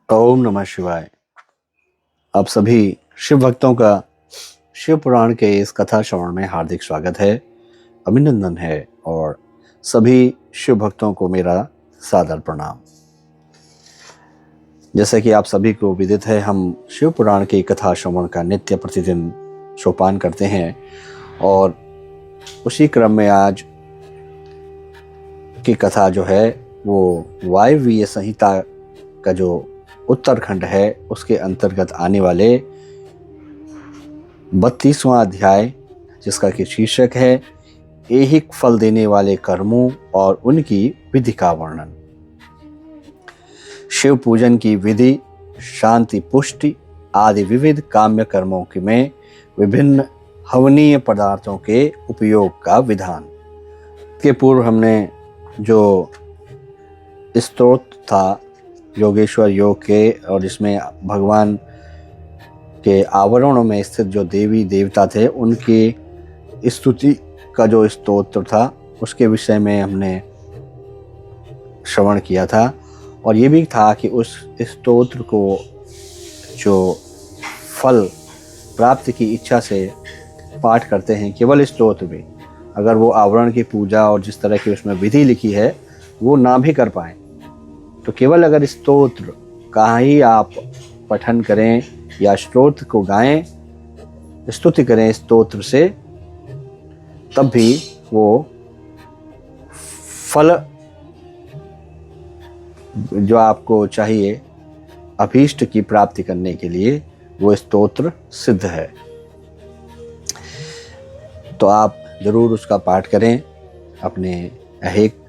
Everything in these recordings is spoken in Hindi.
ओम नमः शिवाय। आप सभी शिव भक्तों का शिव पुराण के इस कथा श्रवण में हार्दिक स्वागत है, अभिनंदन है और सभी शिव भक्तों को मेरा सादर प्रणाम। जैसे कि आप सभी को विदित है, हम शिव पुराण की कथा श्रवण का नित्य प्रतिदिन सोपान करते हैं और उसी क्रम में आज की कथा जो है वो वायव्य संहिता का जो उत्तरखंड है उसके अंतर्गत आने वाले 32वां अध्याय, जिसका कि शीर्षक है ऐहिक फल देने वाले कर्मों और उनकी विधि का वर्णन। शिव पूजन की विधि, शांति पुष्टि आदि विविध काम्य कर्मों में विभिन्न हवनीय पदार्थों के उपयोग का विधान। के पूर्व हमने जो स्तोत्र था योगेश्वर योग के, और जिसमें भगवान के आवरणों में स्थित जो देवी देवता थे उनकी स्तुति का जो स्तोत्र था उसके विषय में हमने श्रवण किया था। और ये भी था कि उस स्तोत्र को जो फल प्राप्ति की इच्छा से पाठ करते हैं, केवल स्तोत्र भी, अगर वो आवरण की पूजा और जिस तरह की उसमें विधि लिखी है वो ना भी कर पाए, तो केवल अगर स्तोत्र का ही आप पठन करें या स्तोत्र को गाएं, स्तुति करें स्तोत्र से, तब भी वो फल जो आपको चाहिए अभीष्ट की प्राप्ति करने के लिए वो स्तोत्र सिद्ध है। तो आप जरूर उसका पाठ करें अपने ऐहिक,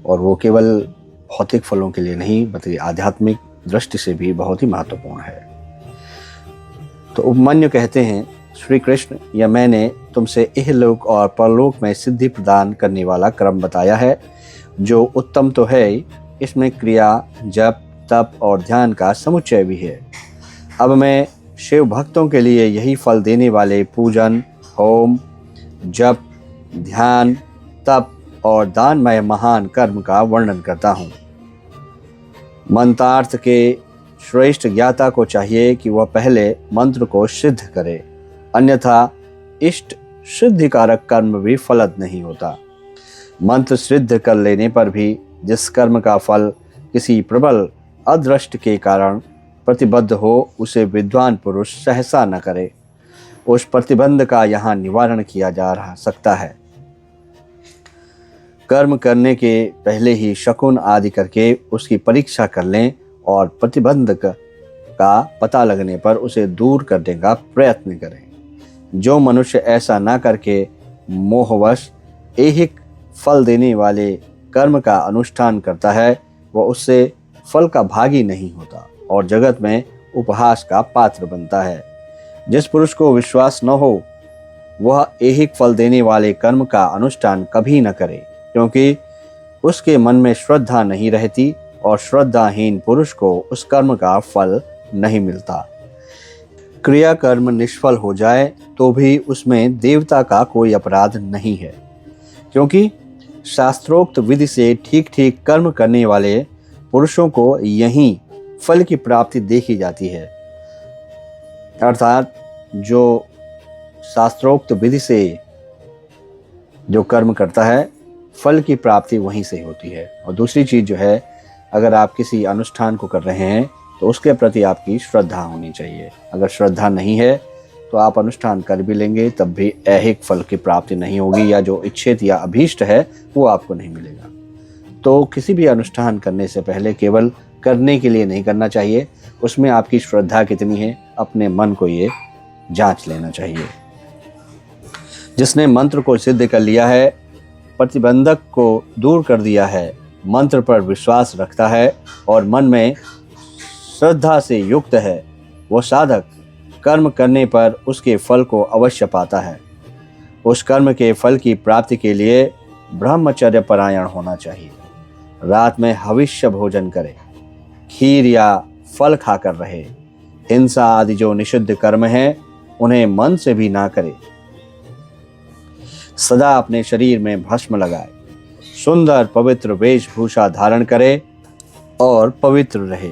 और वो केवल भौतिक फलों के लिए नहीं बल्कि आध्यात्मिक दृष्टि से भी बहुत ही महत्वपूर्ण है। तो उपमन्यु कहते हैं, श्री कृष्ण, यह मैंने तुमसे इहलोक और परलोक में सिद्धि प्रदान करने वाला क्रम बताया है, जो उत्तम तो है, इसमें क्रिया, जप, तप और ध्यान का समुच्चय भी है। अब मैं शिव भक्तों के लिए यही फल देने वाले पूजन, होम, जप, ध्यान, तप और दानमय महान कर्म का वर्णन करता हूँ। मंत्रार्थ के श्रेष्ठ ज्ञाता को चाहिए कि वह पहले मंत्र को सिद्ध करे, अन्यथा इष्ट सिद्धिकारक कर्म भी फलद नहीं होता। मंत्र सिद्ध कर लेने पर भी जिस कर्म का फल किसी प्रबल अदृष्ट के कारण प्रतिबद्ध हो, उसे विद्वान पुरुष सहसा न करे। उस प्रतिबंध का यहाँ निवारण किया जा सकता है। कर्म करने के पहले ही शकुन आदि करके उसकी परीक्षा कर लें और प्रतिबंध का पता लगने पर उसे दूर करने का प्रयत्न करें। जो मनुष्य ऐसा ना करके मोहवश ऐहिक फल देने वाले कर्म का अनुष्ठान करता है, वह उससे फल का भागी नहीं होता और जगत में उपहास का पात्र बनता है। जिस पुरुष को विश्वास न हो वह ऐहिक फल देने वाले कर्म का अनुष्ठान कभी न करे, क्योंकि उसके मन में श्रद्धा नहीं रहती और श्रद्धाहीन पुरुष को उस कर्म का फल नहीं मिलता। क्रिया कर्म निष्फल हो जाए तो भी उसमें देवता का कोई अपराध नहीं है, क्योंकि शास्त्रोक्त विधि से ठीक ठीक कर्म करने वाले पुरुषों को यही फल की प्राप्ति देखी जाती है। अर्थात जो शास्त्रोक्त विधि से जो कर्म करता है, फल की प्राप्ति वहीं से होती है। और दूसरी चीज़ जो है, अगर आप किसी अनुष्ठान को कर रहे हैं तो उसके प्रति आपकी श्रद्धा होनी चाहिए। अगर श्रद्धा नहीं है तो आप अनुष्ठान कर भी लेंगे तब भी ऐहिक फल की प्राप्ति नहीं होगी, या जो इच्छित या अभीष्ट है वो आपको नहीं मिलेगा। तो किसी भी अनुष्ठान करने से पहले केवल करने के लिए नहीं करना चाहिए, उसमें आपकी श्रद्धा कितनी है अपने मन को ये जांच लेना चाहिए। जिसने मंत्र को सिद्ध कर लिया है, प्रतिबंधक को दूर कर दिया है, मंत्र पर विश्वास रखता है और मन में श्रद्धा से युक्त है, वो साधक कर्म करने पर उसके फल को अवश्य पाता है। उस कर्म के फल की प्राप्ति के लिए ब्रह्मचर्य परायण होना चाहिए। रात में हविष्य भोजन करे, खीर या फल खाकर रहे। हिंसा आदि जो निषिद्ध कर्म हैं उन्हें मन से भी ना करे। सदा अपने शरीर में भस्म लगाए, सुंदर पवित्र वेशभूषा धारण करे और पवित्र रहे।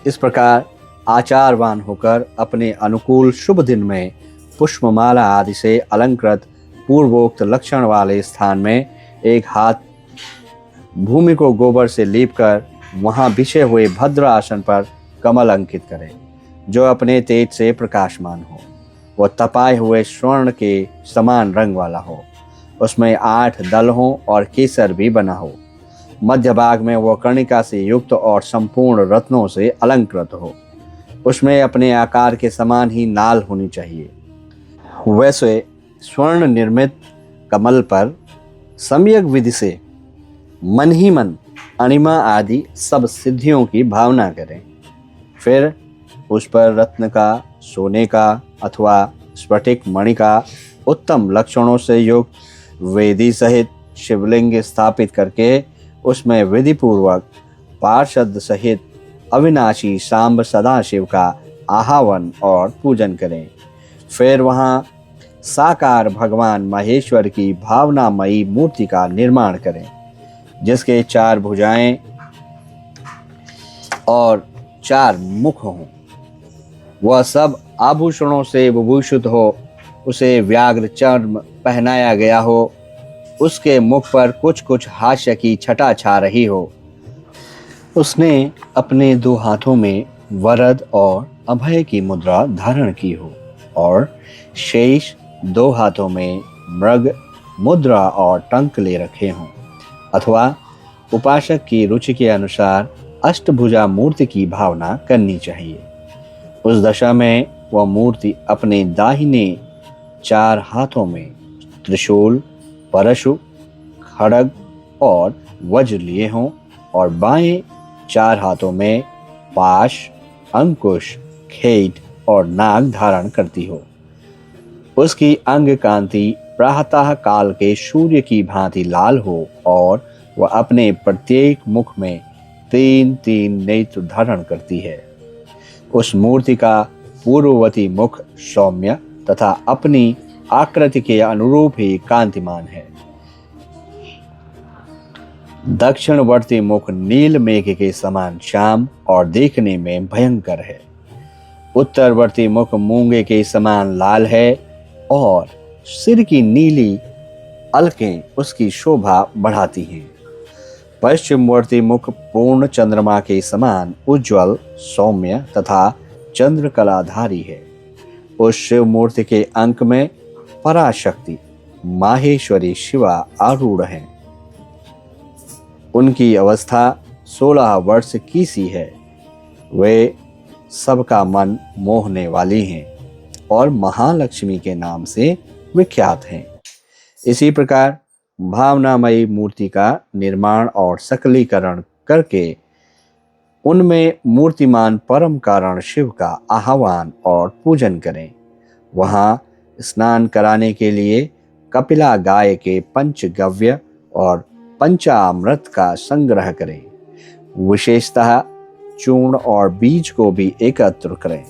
इस प्रकार आचारवान होकर अपने अनुकूल शुभ दिन में पुष्पमाला आदि से अलंकृत पूर्वोक्त लक्षण वाले स्थान में एक हाथ भूमि को गोबर से लीपकर वहां बिछे हुए भद्र आसन पर कमल अंकित करें, जो अपने तेज से प्रकाशमान हो। वह तपाए हुए स्वर्ण के समान रंग वाला हो, उसमें 8 दल हों और केसर भी बना हो। मध्य भाग में वह कर्णिका से युक्त और संपूर्ण रत्नों से अलंकृत हो। उसमें अपने आकार के समान ही नाल होनी चाहिए। वैसे स्वर्ण निर्मित कमल पर सम्यक विधि से मन ही मन अणिमा आदि सब सिद्धियों की भावना करें। फिर उस पर रत्न का, सोने का अथवा स्फटिक मणि का उत्तम लक्षणों से युक्त वेदी सहित शिवलिंग स्थापित करके उसमें विधिपूर्वक पार्षद सहित अविनाशी सांब सदाशिव का आह्वान और पूजन करें। फिर वहाँ साकार भगवान महेश्वर की भावनामयी मूर्ति का निर्माण करें, जिसके 4 भुजाएं और 4 मुख हों। वह सब आभूषणों से विभूषित हो, उसे व्याघ्र चर्म पहनाया गया हो, उसके मुख पर कुछ कुछ हास्य की छटा छा रही हो। उसने अपने 2 हाथों में वरद और अभय की मुद्रा धारण की हो और शेष 2 हाथों में मृग मुद्रा और टंक ले रखे हों, अथवा उपासक की रुचि के अनुसार अष्टभुजा मूर्ति की भावना करनी चाहिए। उस दशा में वह मूर्ति अपने दाहिने 4 हाथों में त्रिशूल, परशु, खड्ग और वज्र लिए हों और बाएं 4 हाथों में पाश, अंकुश, खेट और नाग धारण करती हो। उसकी अंग कांति प्रातः काल के सूर्य की भांति लाल हो और वह अपने प्रत्येक मुख में 3-3 नेत्र धारण करती है। उस मूर्ति का पूर्ववर्ती मुख सौम्य तथा अपनी आकृति के अनुरूप ही कांतिमान है। दक्षिणवर्ती मुख नील मेघ के समान श्याम और देखने में भयंकर है। उत्तरवर्ती मुख मूंगे के समान लाल है और सिर की नीली अलकें उसकी शोभा बढ़ाती हैं। पश्चिमवर्ती मुख पूर्ण चंद्रमा के समान उज्ज्वल, सौम्य तथा चंद्रकलाधारी है। उस शिव मूर्ति के अंक में पराशक्ति माहेश्वरी शिवा आरूढ़ हैं। उनकी अवस्था 16 वर्ष की सी है। वे सबका मन मोहने वाली हैं और महालक्ष्मी के नाम से विख्यात हैं। इसी प्रकार भावनामयी मूर्ति का निर्माण और सकलीकरण करके उनमें मूर्तिमान परम कारण शिव का आह्वान और पूजन करें। वहां स्नान कराने के लिए कपिला गाय के पंचगव्य और पंचामृत का संग्रह करें। विशेषतः चूर्ण और बीज को भी एकत्र करें।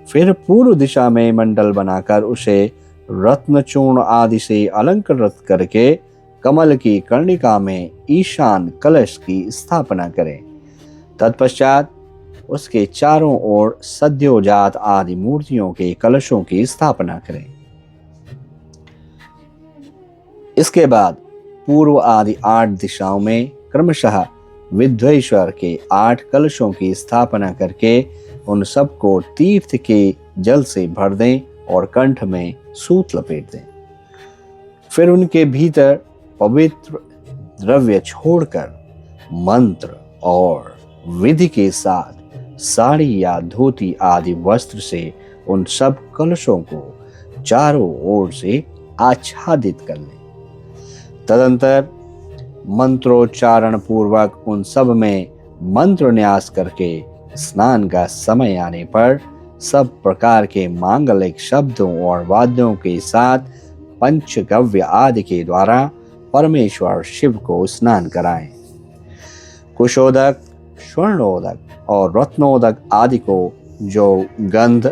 फिर पूर्व दिशा में मंडल बनाकर उसे रत्न चूर्ण आदि से अलंकृत करके कमल की कर्णिका में ईशान कलश की स्थापना करें। तत्पश्चात उसके चारों ओर सद्योजात आदि मूर्तियों के कलशों की स्थापना करें। इसके बाद पूर्व आदि 8 दिशाओं में क्रमशः विद्वेश्वर के 8 कलशों की स्थापना करके उन सबको तीर्थ के जल से भर दें और कंठ में सूत लपेट दें। फिर उनके भीतर पवित्र द्रव्य छोड़कर मंत्र और विधि के साथ साड़ी या धोती आदि वस्त्र से उन सब कलशों को चारों ओर से आच्छादित कर लें। तदंतर मंत्रोच्चारण पूर्वक उन सब में मंत्र न्यास करके स्नान का समय आने पर सब प्रकार के मांगलिक शब्दों और वाद्यों के साथ पंचगव्य आदि के द्वारा परमेश्वर शिव को स्नान कराएं। कुशोदक, स्वर्णोदक और रत्नोदक आदि को जो गंध,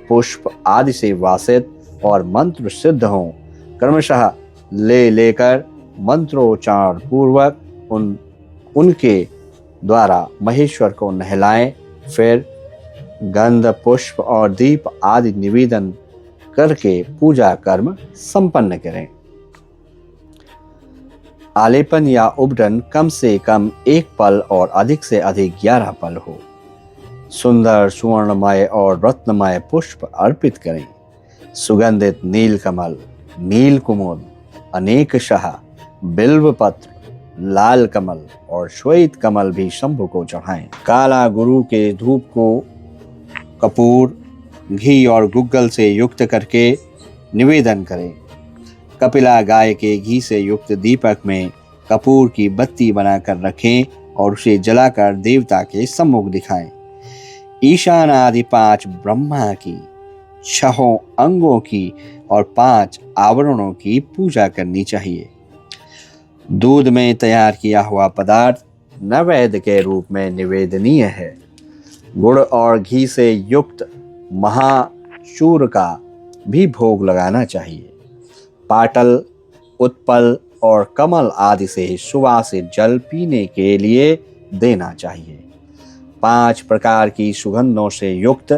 पुष्प आदि से वासित और मंत्र सिद्ध हों, क्रमशः लेकर मंत्रोच्चारण पूर्वक उनके द्वारा महेश्वर को नहलाएं। फिर गंध, पुष्प और दीप आदि निवेदन करके पूजा कर्म संपन्न करें। आलेपन या उबटन कम से कम 1 पल और अधिक से अधिक 11 पल हो। सुंदर सुवर्णमय और रत्नमय पुष्प अर्पित करें। सुगंधित नीलकमल, नीलकुमुद, अनेकशः, बिल्वपत्र, लाल कमल और श्वेत कमल भी शंभु को चढ़ाएं। काला गुरु के धूप को कपूर, घी और गुग्गल से युक्त करके निवेदन करें। कपिला गाय के घी से युक्त दीपक में कपूर की बत्ती बनाकर रखें और उसे जलाकर देवता के सम्मुख दिखाएं। ईशान आदि 5 ब्रह्मा की, 6 अंगों की और 5 आवरणों की पूजा करनी चाहिए। दूध में तैयार किया हुआ पदार्थ नैवेद्य के रूप में निवेदनीय है। गुड़ और घी से युक्त महाचूर का भी भोग लगाना चाहिए। पाटल, उत्पल और कमल आदि से सुवासित जल पीने के लिए देना चाहिए। 5 प्रकार की सुगंधों से युक्त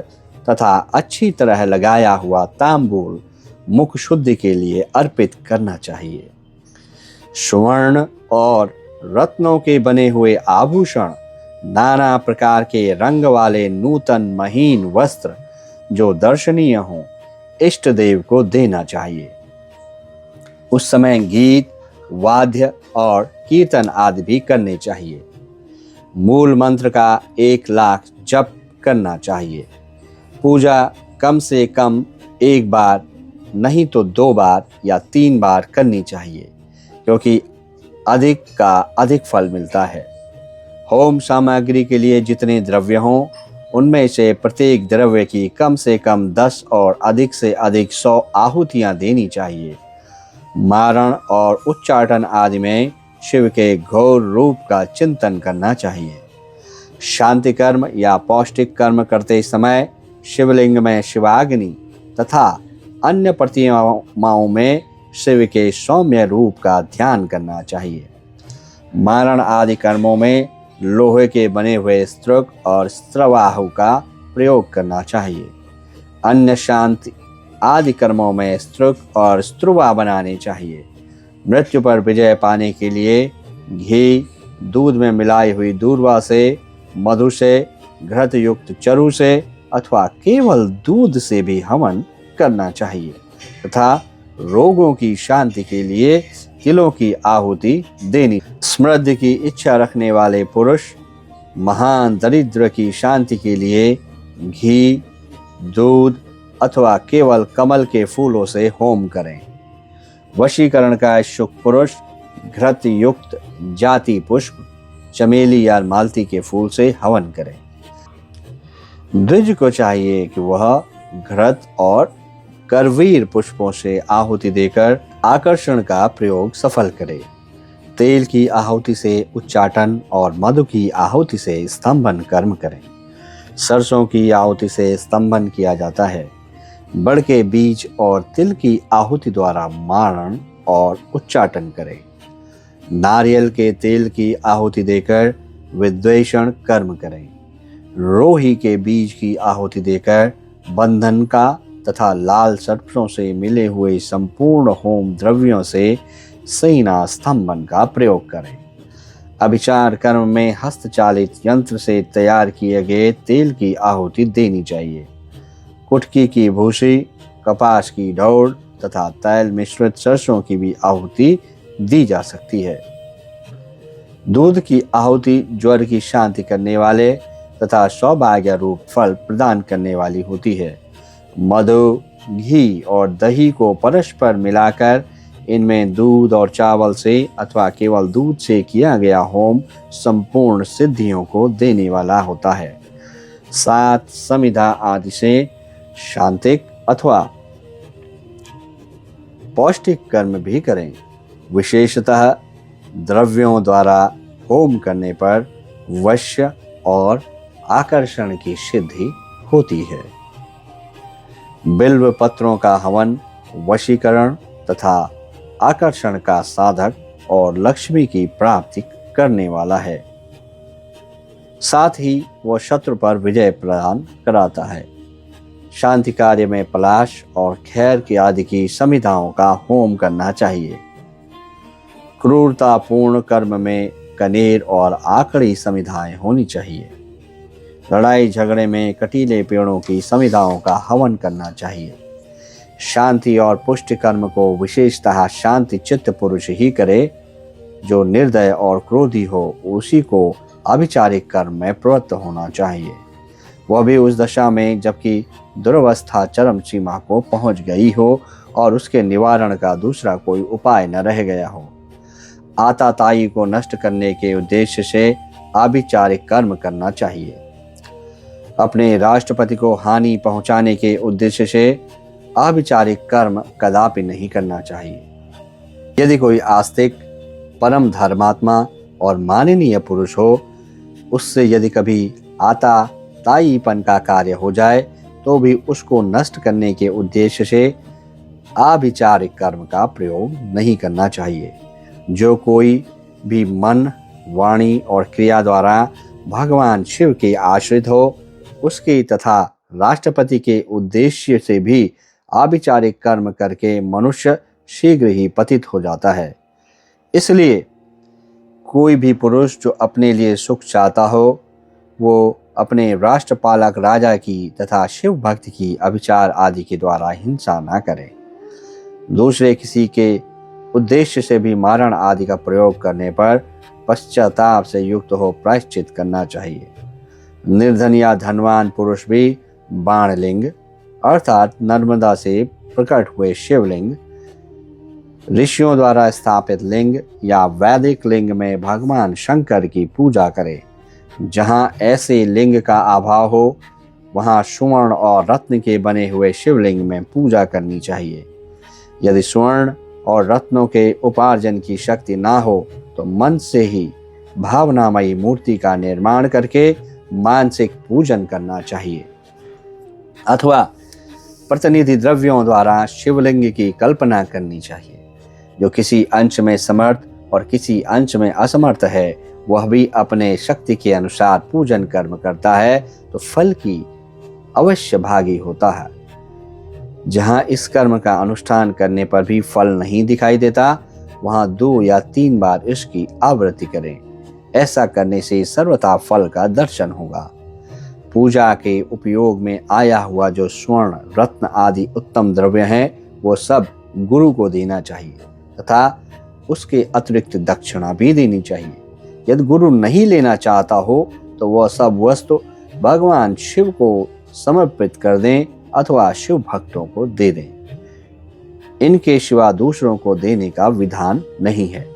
तथा अच्छी तरह लगाया हुआ तांबूल मुख शुद्धि के लिए अर्पित करना चाहिए। स्वर्ण और रत्नों के बने हुए आभूषण, नाना प्रकार के रंग वाले नूतन महीन वस्त्र जो दर्शनीय हों, इष्ट देव को देना चाहिए। उस समय गीत, वाद्य और कीर्तन आदि भी करने चाहिए। मूल मंत्र का 1 लाख जप करना चाहिए। पूजा कम से कम 1 बार नहीं तो 2 बार या 3 बार करनी चाहिए, क्योंकि अधिक का अधिक फल मिलता है। होम सामग्री के लिए जितने द्रव्य हों, उनमें से प्रत्येक द्रव्य की कम से कम 10 और अधिक से अधिक 100 आहुतियां देनी चाहिए। मारण और उच्चाटन आदि में शिव के घोर रूप का चिंतन करना चाहिए। शांति कर्म या पौष्टिक कर्म करते समय शिवलिंग में शिवाग्नि तथा अन्य प्रतिमाओं में शिव के सौम्य रूप का ध्यान करना चाहिए। मारण आदि कर्मों में लोहे के बने हुए स्त्रुक और स्त्रवाहु का प्रयोग करना चाहिए। अन्य शांति आदि कर्मों में स्त्रुक और स्त्रुवा बनाने चाहिए। मृत्यु पर विजय पाने के लिए घी, दूध में मिलाई हुई दूर्वा से, मधु से, घृत युक्त चरु से अथवा केवल दूध से भी हवन करना चाहिए तथा रोगों की शांति के लिए तिलों की आहुति देनी। समृद्धि की इच्छा रखने वाले पुरुष महान दरिद्र की शांति के लिए घी, दूध अथवा केवल कमल के फूलों से होम करें। वशीकरण का इच्छुक पुरुष घृत युक्त जाति पुष्प, चमेली या मालती के फूल से हवन करें। द्विज को चाहिए कि वह घृत और करवीर पुष्पों से आहुति देकर आकर्षण का प्रयोग सफल करे। तेल की आहुति से उच्चाटन और मधु की आहुति से स्तंभन कर्म करें। सरसों की आहुति से स्तंभन किया जाता है। बड़ के बीज और तिल की आहुति द्वारा मारण और उच्चाटन करें। नारियल के तेल की आहुति देकर विद्वेषण कर्म करें। रोही के बीज की आहुति देकर बंधन का तथा लाल सरसों से मिले हुए संपूर्ण होम द्रव्यों से सेना स्तंभन का प्रयोग करें। अभिचार कर्म में हस्तचालित यंत्र से तैयार किए गए तेल की आहुति देनी चाहिए। कुटकी की भूसी, कपास की ढौड़ तथा तैल मिश्रित सरसों की भी आहुति दी जा सकती है। दूध की आहुति ज्वर की शांति करने वाले तथा सौभाग्य रूप फल प्रदान करने वाली होती है। मधु, घी और दही को परस्पर मिलाकर इनमें दूध और चावल से अथवा केवल दूध से किया गया होम संपूर्ण सिद्धियों को देने वाला होता है। 7 समिधा आदि से शांतिक अथवा पौष्टिक कर्म भी करें। विशेषतः द्रव्यों द्वारा होम करने पर वश्य और आकर्षण की सिद्धि होती है। बिल्व पत्रों का हवन वशीकरण तथा आकर्षण का साधक और लक्ष्मी की प्राप्ति करने वाला है। साथ ही वह शत्रु पर विजय प्रदान कराता है। शांति कार्य में पलाश और खैर की आदि की संहिताओं का होम करना चाहिए। क्रूरतापूर्ण कर्म में कनेर और आकड़ी संविधाएं होनी चाहिए। लड़ाई झगड़े में कटीले पेड़ों की संविधाओं का हवन करना चाहिए। शांति और पुष्टि कर्म को विशेषतः शांति चित्त पुरुष ही करे। जो निर्दय और क्रोधी हो उसी को अभिचारिक कर्म में प्रवृत्त होना चाहिए, वह भी उस दशा में जबकि दुर्वस्था चरम सीमा को पहुंच गई हो और उसके निवारण का दूसरा कोई उपाय न रह गया हो। आताताई को नष्ट करने के उद्देश्य से अभिचारिक कर्म करना चाहिए। अपने राष्ट्रपति को हानि पहुंचाने के उद्देश्य से अभिचारिक कर्म कदापि नहीं करना चाहिए। यदि कोई आस्तिक, परम धर्मात्मा और माननीय पुरुष हो, उससे यदि कभी आताताईपन का कार्य हो जाए तो भी उसको नष्ट करने के उद्देश्य से अभिचारिक कर्म का प्रयोग नहीं करना चाहिए। जो कोई भी मन, वाणी और क्रिया द्वारा भगवान शिव के आश्रित हो, उसके तथा राष्ट्रपति के उद्देश्य से भी अभिचारिक कर्म करके मनुष्य शीघ्र ही पतित हो जाता है। इसलिए कोई भी पुरुष जो अपने लिए सुख चाहता हो, वो अपने राष्ट्रपालक राजा की तथा शिव भक्त की अभिचार आदि के द्वारा हिंसा न करे। दूसरे किसी के उद्देश्य से भी मारण आदि का प्रयोग करने पर पश्चाताप से युक्त हो प्रायश्चित करना चाहिए। निर्धन या धनवान पुरुष भी बाणलिंग अर्थात नर्मदा से प्रकट हुए शिवलिंग, ऋषियों द्वारा स्थापित लिंग या वैदिक लिंग में भगवान शंकर की पूजा करे। जहाँ ऐसे लिंग का अभाव हो वहाँ स्वर्ण और रत्न के बने हुए शिवलिंग में पूजा करनी चाहिए। यदि स्वर्ण और रत्नों के उपार्जन की शक्ति ना हो तो मन से ही भावनामयी मूर्ति का निर्माण करके मानसिक पूजन करना चाहिए, अथवा प्रतिनिधि द्रव्यों द्वारा शिवलिंग की कल्पना करनी चाहिए। जो किसी अंश में समर्थ और किसी अंश में असमर्थ है, वह भी अपने शक्ति के अनुसार पूजन कर्म करता है तो फल की अवश्य भागी होता है। जहाँ इस कर्म का अनुष्ठान करने पर भी फल नहीं दिखाई देता, वहाँ 2 या 3 बार इसकी आवृत्ति करें। ऐसा करने से सर्वथा फल का दर्शन होगा। पूजा के उपयोग में आया हुआ जो स्वर्ण, रत्न आदि उत्तम द्रव्य हैं, वो सब गुरु को देना चाहिए तथा उसके अतिरिक्त दक्षिणा भी देनी चाहिए। यदि गुरु नहीं लेना चाहता हो तो वह सब वस्तु भगवान शिव को समर्पित कर दें अथवा शिव भक्तों को दे दें। इनके सिवा दूसरों को देने का विधान नहीं है।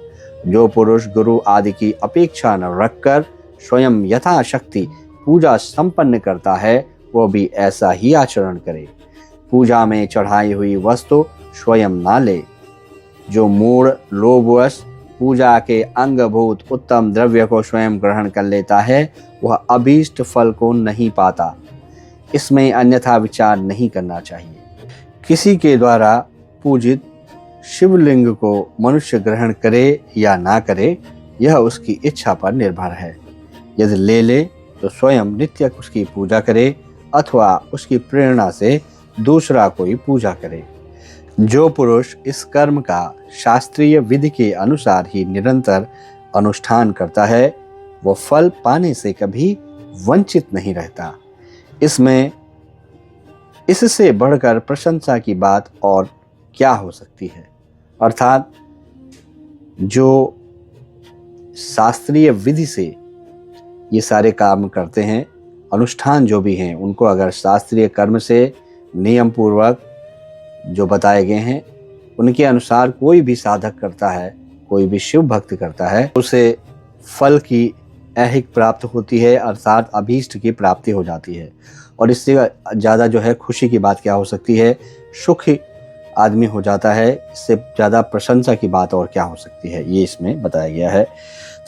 जो पुरुष गुरु आदि की अपेक्षा न रखकर स्वयं यथाशक्ति पूजा संपन्न करता है, वो भी ऐसा ही आचरण करे। पूजा में चढ़ाई हुई वस्तु स्वयं ना ले। जो मूढ़ लोभवश पूजा के अंगभूत उत्तम द्रव्य को स्वयं ग्रहण कर लेता है, वह अभीष्ट फल को नहीं पाता। इसमें अन्यथा विचार नहीं करना चाहिए। किसी के द्वारा पूजित शिवलिंग को मनुष्य ग्रहण करे या ना करे, यह उसकी इच्छा पर निर्भर है। यदि ले ले तो स्वयं नित्य उसकी पूजा करे अथवा उसकी प्रेरणा से दूसरा कोई पूजा करे। जो पुरुष इस कर्म का शास्त्रीय विधि के अनुसार ही निरंतर अनुष्ठान करता है, वो फल पाने से कभी वंचित नहीं रहता। इससे बढ़कर प्रशंसा की बात और क्या हो सकती है। अर्थात जो शास्त्रीय विधि से ये सारे काम करते हैं, अनुष्ठान जो भी हैं, उनको अगर शास्त्रीय कर्म से नियम पूर्वक जो बताए गए हैं उनके अनुसार कोई भी साधक करता है, कोई भी शिव भक्त करता है, उसे फल की ऐहिक प्राप्त होती है, अर्थात अभीष्ट की प्राप्ति हो जाती है। और इससे ज़्यादा जो है खुशी की बात क्या हो सकती है, सुखी आदमी हो जाता है। इससे ज़्यादा प्रशंसा की बात और क्या हो सकती है, ये इसमें बताया गया है।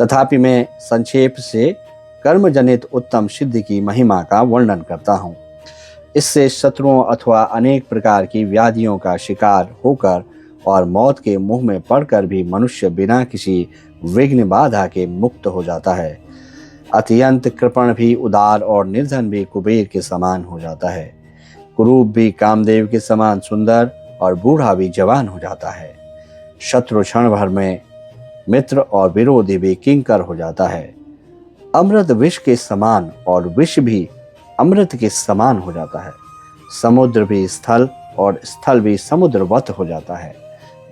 तथापि मैं संक्षेप से कर्म जनित उत्तम सिद्धि की महिमा का वर्णन करता हूँ। इससे शत्रुओं अथवा अनेक प्रकार की व्याधियों का शिकार होकर और मौत के मुंह में पड़कर भी मनुष्य बिना किसी विघ्न बाधा के मुक्त हो जाता है। अत्यंत कृपण भी उदार और निर्धन भी कुबेर के समान हो जाता है। कुरूप भी कामदेव के समान सुंदर और बूढ़ा भी जवान हो जाता है। शत्रु क्षण भर में मित्र और विरोधी भी किंकर हो जाता है। अमृत विष के समान और विष भी अमृत के समान हो जाता है। समुद्र भी स्थल और स्थल भी समुद्रवत हो जाता है।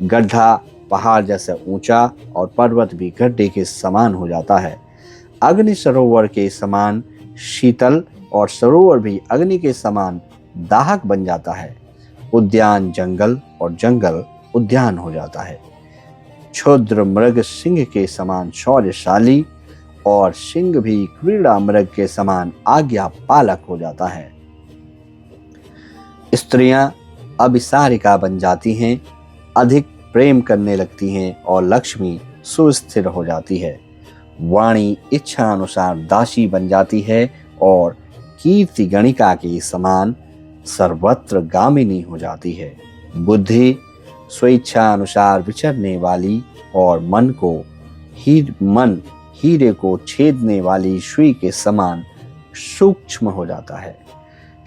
गड्ढा पहाड़ जैसे ऊंचा और पर्वत भी गड्ढे के समान हो जाता है। अग्नि सरोवर के समान शीतल और सरोवर भी अग्नि के समान दाहक बन जाता है। उद्यान जंगल और जंगल उद्यान हो जाता है। क्षुद्र मृग सिंह के समान शौर्यशाली और सिंह भी क्रीड़ा मृग के समान आज्ञा पालक हो जाता है। स्त्रियां अभिसारिका बन जाती हैं, अधिक प्रेम करने लगती हैं और लक्ष्मी सुस्थिर हो जाती है। वाणी इच्छा अनुसार दासी बन जाती है और कीर्ति गणिका के समान सर्वत्र गामिनी हो जाती है। बुद्धि स्वेच्छा अनुसार विचरने वाली और मन हीरे को छेदने वाली सुई के समान सूक्ष्म हो जाता है।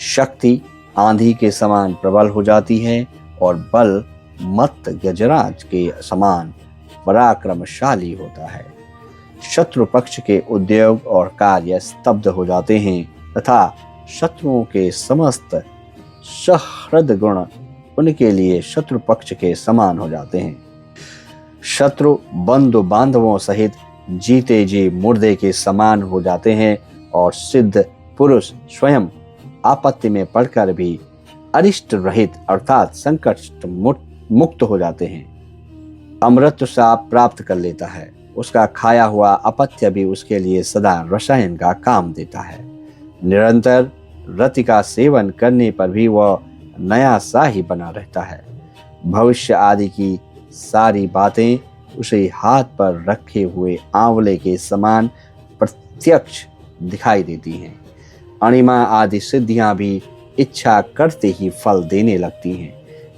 शक्ति आंधी के समान प्रबल हो जाती है और बल मत्त गजराज के समान पराक्रमशाली होता है। शत्रु पक्ष के उद्योग और कार्य स्तब्ध हो जाते हैं तथा शत्रुओं के समस्त सहृद गुण उनके लिए शत्रु पक्ष के समान हो जाते हैं। शत्रु बंधु बांधवों सहित जीते जी मुर्दे के समान हो जाते हैं और सिद्ध पुरुष स्वयं आपत्ति में पड़कर भी अरिष्ट रहित अर्थात संकट मुक्त हो जाते हैं। अमृत साप प्राप्त कर लेता है, उसका खाया हुआ अपत्य भी उसके लिए सदा रसायन का काम देता है। निरंतर रति का सेवन करने पर भी वह नया सा ही बना रहता है। भविष्य आदि की सारी बातें उसे हाथ पर रखे हुए आंवले के समान प्रत्यक्ष दिखाई देती हैं। अणिमा आदि सिद्धियां भी इच्छा करते ही फल देने लगती हैं।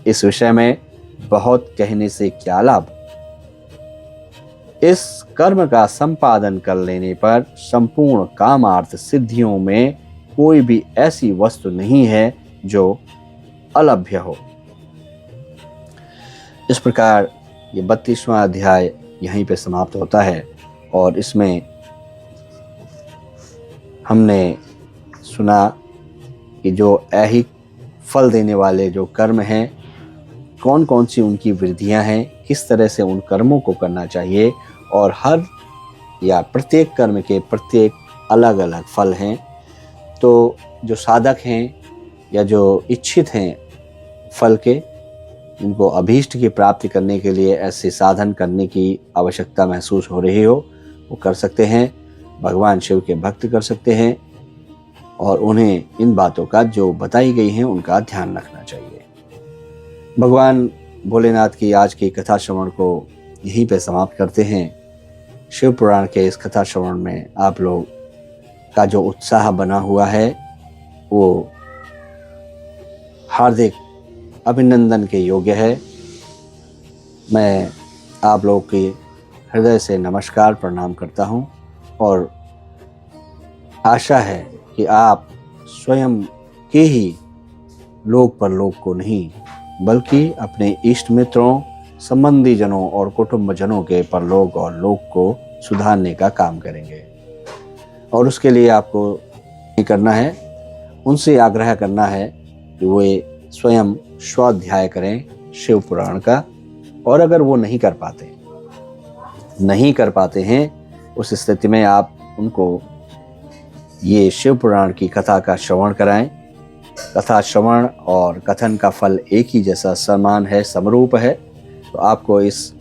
इस विषय में बहुत कहने से क्या लाभ। इस कर्म का संपादन कर लेने पर संपूर्ण कामार्थ सिद्धियों में कोई भी ऐसी वस्तु नहीं है जो अलभ्य हो। इस प्रकार ये 32वां अध्याय यहीं पे समाप्त होता है और इसमें हमने सुना कि जो ऐहिक फल देने वाले जो कर्म हैं, कौन कौन सी उनकी वृद्धियां हैं, किस तरह से उन कर्मों को करना चाहिए और हर या प्रत्येक कर्म के प्रत्येक अलग अलग फल हैं। तो जो साधक हैं या जो इच्छित हैं फल के, इनको अभीष्ट की प्राप्ति करने के लिए ऐसे साधन करने की आवश्यकता महसूस हो रही हो, वो कर सकते हैं। भगवान शिव के भक्त कर सकते हैं और उन्हें इन बातों का जो बताई गई हैं उनका ध्यान रखना चाहिए। भगवान भोलेनाथ की आज की कथा श्रवण को यहीं पे समाप्त करते हैं। शिव पुराण के इस कथा श्रवण में आप लोग का जो उत्साह बना हुआ है वो हार्दिक अभिनंदन के योग्य है। मैं आप लोगों के हृदय से नमस्कार प्रणाम करता हूं और आशा है कि आप स्वयं के ही लोक परलोक को नहीं बल्कि अपने इष्ट मित्रों, संबंधी जनों और कुटुंब जनों के परलोक और लोक को सुधारने का काम करेंगे। और उसके लिए आपको करना है, उनसे आग्रह करना है कि वे स्वयं स्वाध्याय करें शिव पुराण का। और अगर वो नहीं कर पाते हैं उस स्थिति में आप उनको ये शिव पुराण की कथा का श्रवण कराएं। कथा श्रवण और कथन का फल एक ही जैसा समान है, समरूप है। तो आपको इस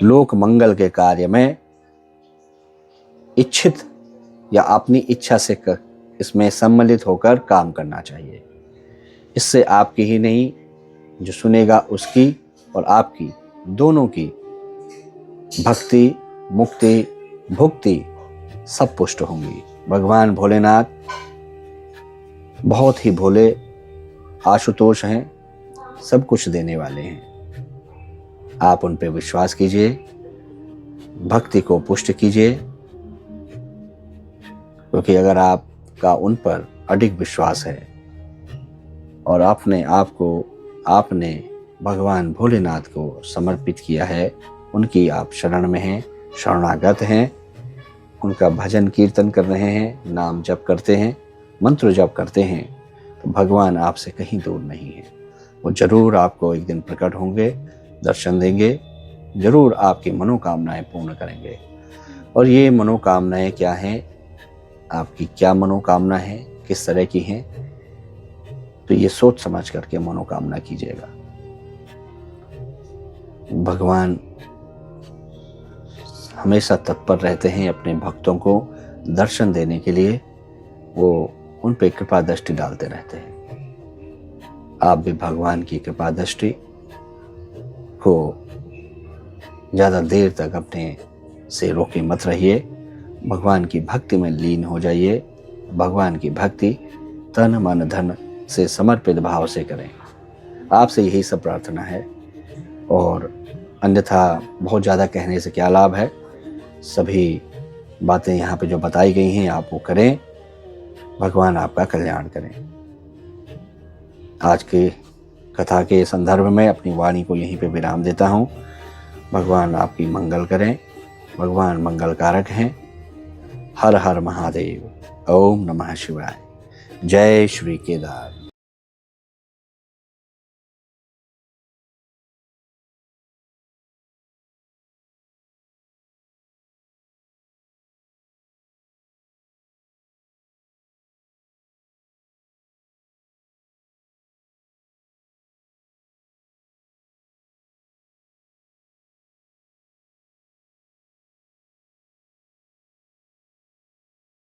लोक मंगल के कार्य में इच्छित या अपनी इच्छा से इसमें सम्मिलित होकर काम करना चाहिए। इससे आपकी ही नहीं, जो सुनेगा उसकी और आपकी दोनों की भक्ति, मुक्ति, भुक्ति सब पुष्ट होंगी। भगवान भोलेनाथ बहुत ही भोले आशुतोष हैं, सब कुछ देने वाले हैं। आप उन पे विश्वास कीजिए, भक्ति को पुष्ट कीजिए क्योंकि अगर आपका उन पर अडिग विश्वास है और आपने भगवान भोलेनाथ को समर्पित किया है, उनकी आप शरण में हैं, शरणागत हैं, उनका भजन कीर्तन कर रहे हैं, नाम जप करते हैं, मंत्र जप करते हैं, तो भगवान आपसे कहीं दूर नहीं है। वो जरूर आपको एक दिन प्रकट होंगे, दर्शन देंगे, जरूर आपकी मनोकामनाएं पूर्ण करेंगे। और ये मनोकामनाएं क्या हैं, आपकी क्या मनोकामना है, किस तरह की हैं, तो ये सोच समझ करके मनोकामना कीजिएगा। भगवान हमेशा तत्पर रहते हैं अपने भक्तों को दर्शन देने के लिए, वो उन पे कृपा दृष्टि डालते रहते हैं। आप भी भगवान की कृपा दृष्टि को ज़्यादा देर तक अपने से रोके मत रहिए, भगवान की भक्ति में लीन हो जाइए। भगवान की भक्ति तन मन धन से समर्पित भाव से करें। आपसे यही सब प्रार्थना है, और अन्यथा बहुत ज़्यादा कहने से क्या लाभ है। सभी बातें यहाँ पे जो बताई गई हैं आप वो करें, भगवान आपका कल्याण करें। आज की कथा के संदर्भ में अपनी वाणी को यहीं पे विराम देता हूँ। भगवान आपकी मंगल करें, भगवान मंगलकारक हैं। हर हर महादेव। ओम नमः शिवाय। जय श्री केदार।